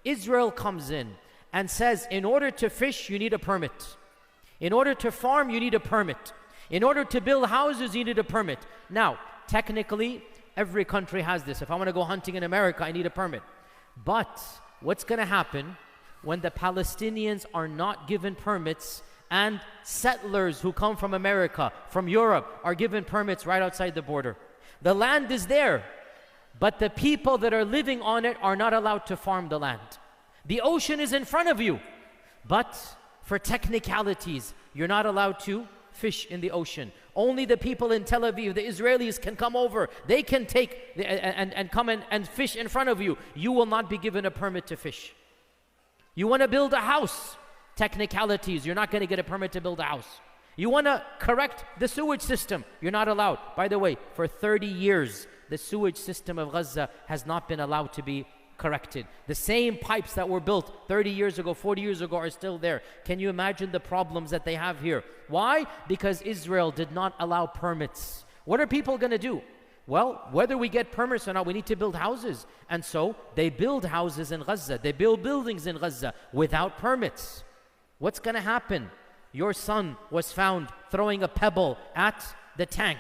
Israel comes in and says, in order to fish, you need a permit. In order to farm, you need a permit. In order to build houses, you need a permit. Now, technically, every country has this. If I want to go hunting in America, I need a permit. But what's going to happen when the Palestinians are not given permits and settlers who come from America, from Europe, are given permits right outside the border? The land is there, but the people that are living on it are not allowed to farm the land. The ocean is in front of you, but for technicalities, you're not allowed to fish in the ocean. Only the people in Tel Aviv, the Israelis, can come over. They can take and come and fish in front of you. You will not be given a permit to fish. You want to build a house, technicalities, you're not going to get a permit to build a house. You want to correct the sewage system, you're not allowed. By the way, for 30 years, the sewage system of Gaza has not been allowed to be corrected. The same pipes that were built 30 years ago, 40 years ago are still there. Can you imagine the problems that they have here? Why? Because Israel did not allow permits. What are people going to do? Well, whether we get permits or not, we need to build houses. And so they build houses in Gaza. They build buildings in Gaza without permits. What's going to happen? Your son was found throwing a pebble at the tank.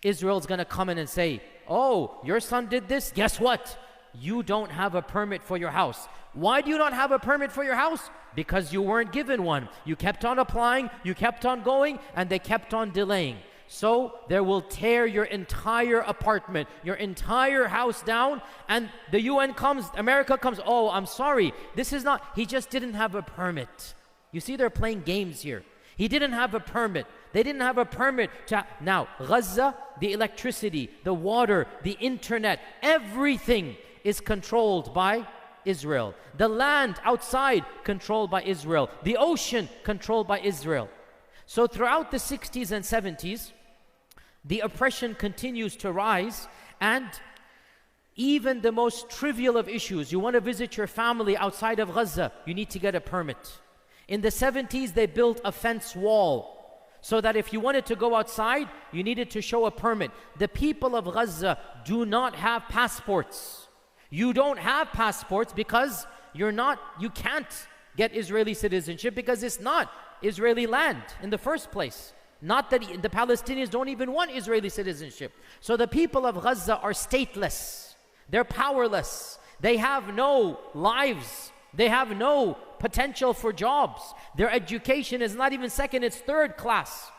Israel's going to come in and say, oh, your son did this? Guess what? You don't have a permit for your house. Why do you not have a permit for your house? Because you weren't given one. You kept on applying, you kept on going, and they kept on delaying. So they will tear your entire apartment, your entire house down, and the UN comes, America comes, oh, I'm sorry, this is not, he just didn't have a permit. You see, they're playing games here. He didn't have a permit. They didn't have a permit to, now, Gaza, the electricity, the water, the internet, everything is controlled by Israel. The land outside, controlled by Israel. The ocean, controlled by Israel. So throughout the 60s and 70s, the oppression continues to rise, and even the most trivial of issues, you want to visit your family outside of Gaza, you need to get a permit. In the 70s, they built a fence wall so that if you wanted to go outside, you needed to show a permit. The people of Gaza do not have passports. You don't have passports because you can't get Israeli citizenship because it's not Israeli land in the first place. Not that the Palestinians don't even want Israeli citizenship. So the people of Gaza are stateless. They're powerless. They have no lives. They have no potential for jobs. Their education is not even second, it's third class.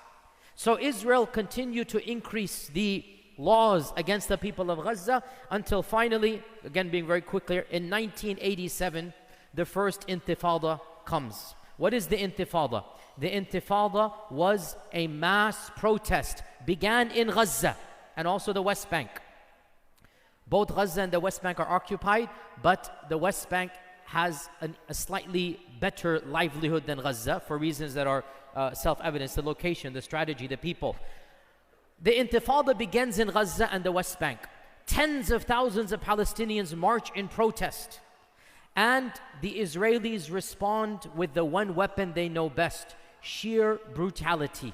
So Israel continued to increase the laws against the people of Gaza until finally, again being very quick here, in 1987, the first intifada comes. What is the intifada? The intifada was a mass protest, began in Gaza and also the West Bank. Both Gaza and the West Bank are occupied, but the West Bank has a slightly better livelihood than Gaza for reasons that are self-evident, the location, the strategy, the people. The intifada begins in Gaza and the West Bank. Tens of thousands of Palestinians march in protest. And the Israelis respond with the one weapon they know best, sheer brutality.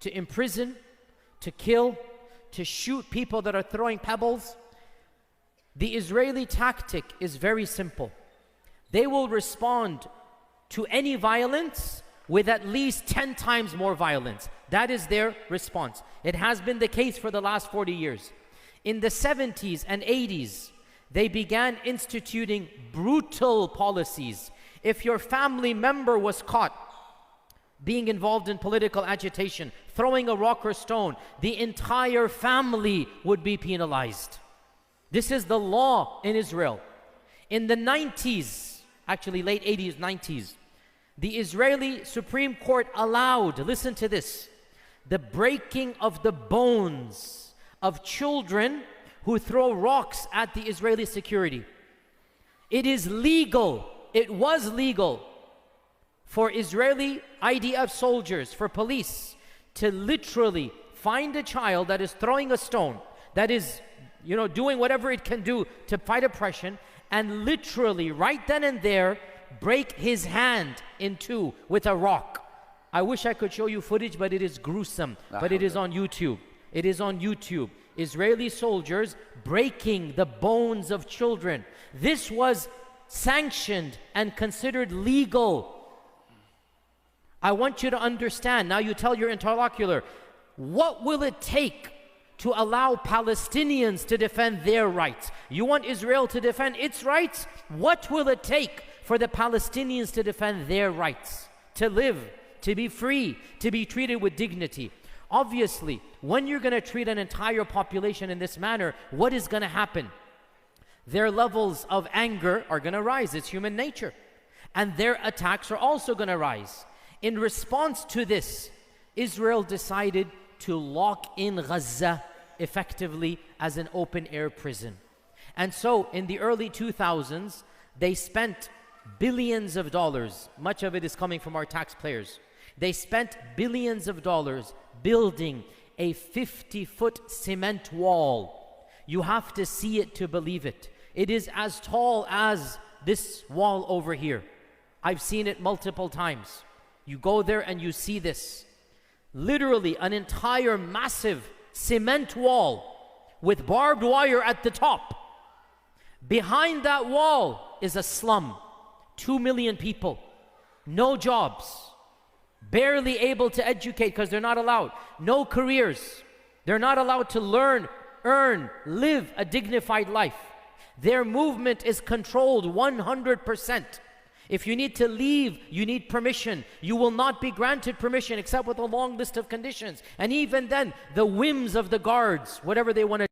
To imprison, to kill, to shoot people that are throwing pebbles. The Israeli tactic is very simple. They will respond to any violence with at least 10 times more violence. That is their response. It has been the case for the last 40 years. In the 70s and 80s, they began instituting brutal policies. If your family member was caught being involved in political agitation, throwing a rock or stone, the entire family would be penalized. This is the law in Israel. In the 90s, actually late 80s, 90s, the Israeli Supreme Court allowed, listen to this, the breaking of the bones of children who throw rocks at the Israeli security. It is legal, it was legal for Israeli IDF soldiers, for police, to literally find a child that is throwing a stone, that is, doing whatever it can do to fight oppression, and literally right then and there break his hand in two with a rock. I wish I could show you footage, but it is gruesome. But it is on YouTube. It is on YouTube. Israeli soldiers breaking the bones of children. This was sanctioned and considered legal. I want you to understand. Now you tell your interlocutor, what will it take to allow Palestinians to defend their rights? You want Israel to defend its rights? What will it take for the Palestinians to defend their rights? To live, to be free, to be treated with dignity. Obviously, when you're going to treat an entire population in this manner, what is going to happen? Their levels of anger are going to rise. It's human nature. And their attacks are also going to rise. In response to this, Israel decided to lock in Gaza effectively as an open-air prison. And so in the early 2000s, they spent billions of dollars. Much of it is coming from our taxpayers. They spent billions of dollars building a 50-foot cement wall. You have to see it to believe it. It is as tall as this wall over here. I've seen it multiple times. You go there and you see this. Literally an entire massive cement wall with barbed wire at the top. Behind that wall is a slum. 2 million people. No jobs. Barely able to educate because they're not allowed. No careers. They're not allowed to learn, earn, live a dignified life. Their movement is controlled 100%. If you need to leave, you need permission. You will not be granted permission except with a long list of conditions. And even then, the whims of the guards, whatever they want to